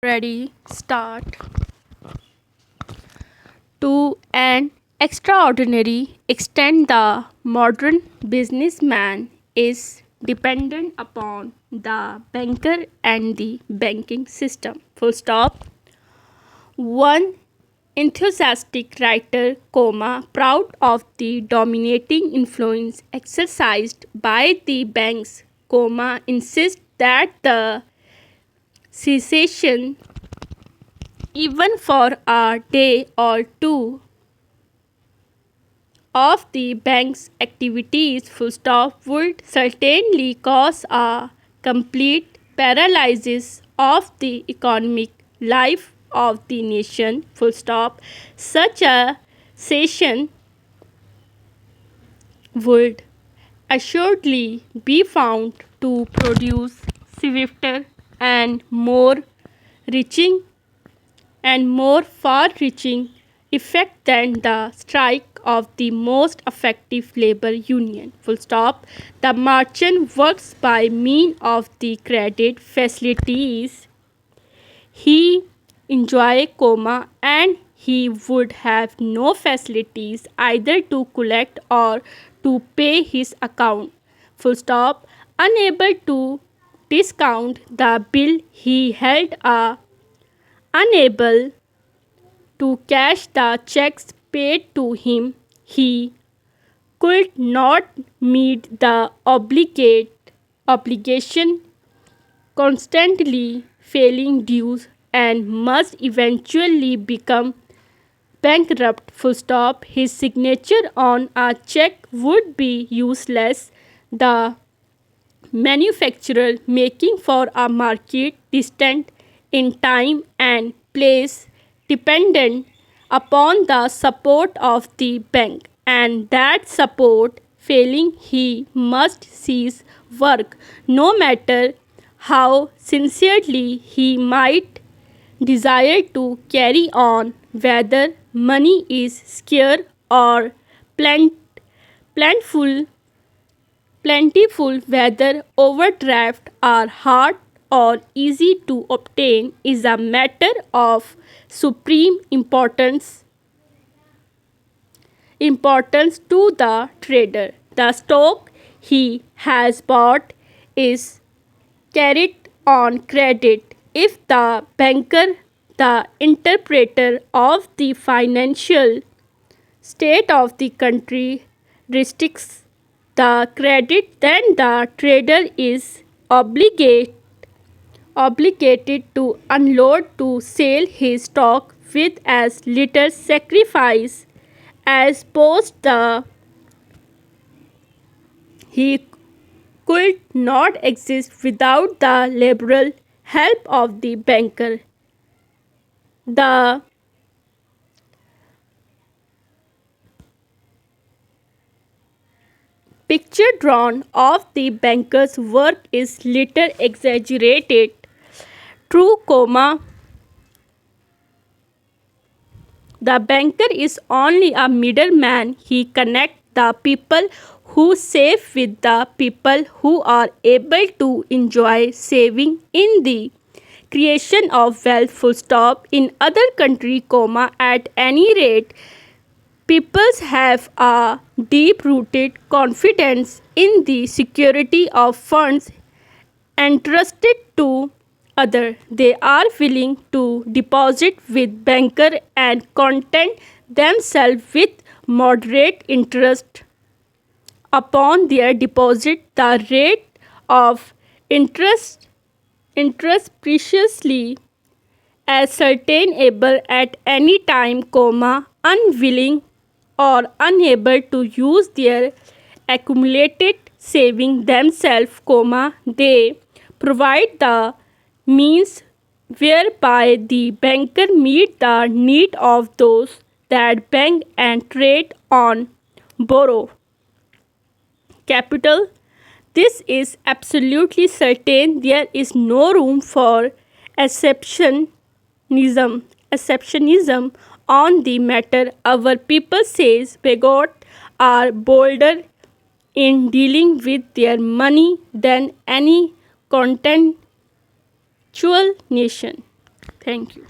Ready, start. To an extraordinary extent, the modern businessman is dependent upon the banker and the banking system. Full stop. One enthusiastic writer, proud of the dominating influence exercised by the banks, insists that the cessation, even for a day or two, of the bank's activities, would certainly cause a complete paralysis of the economic life of the nation. Such a session would assuredly be found to produce swifter and more reaching and more far-reaching effect than the strike of the most effective labor union. The merchant works by means of the credit facilities he enjoy, and he would have no facilities either to collect or to pay his account. Unable to discount the bill he held, unable to cash the checks paid to him, he could not meet the obligation, constantly failing dues, and must eventually become bankrupt. His signature on a check would be useless. The manufacturer, making for a market distant in time and place, dependent upon the support of the bank, and that support failing, he must cease work, no matter how sincerely he might desire to carry on, whether money is scarce or plentiful, whether overdraft are hard or easy to obtain, is a matter of supreme importance to the trader. The stock he has bought is carried on credit. If the banker, the interpreter of the financial state of the country, restricts the credit, then the trader is obligated to unload to sell his stock with as little sacrifice as post the he could not exist without the liberal help of the banker. The picture drawn of the banker's work is little exaggerated. True, the banker is only a middleman. He connects the people who save with the people who are able to enjoy saving in the creation of wealth. In other country, at any rate, peoples have a deep-rooted confidence in the security of funds entrusted to others. They are willing to deposit with banker and content themselves with moderate interest upon their deposit. The rate of interest preciously ascertainable at any time, unwilling or unable to use their accumulated saving themselves, they provide the means whereby the banker meet the need of those that bank and trade on borrow capital. This is absolutely certain. There is no room for exceptionism on the matter. Our people says Begot are bolder in dealing with their money than any consensual nation. Thank you.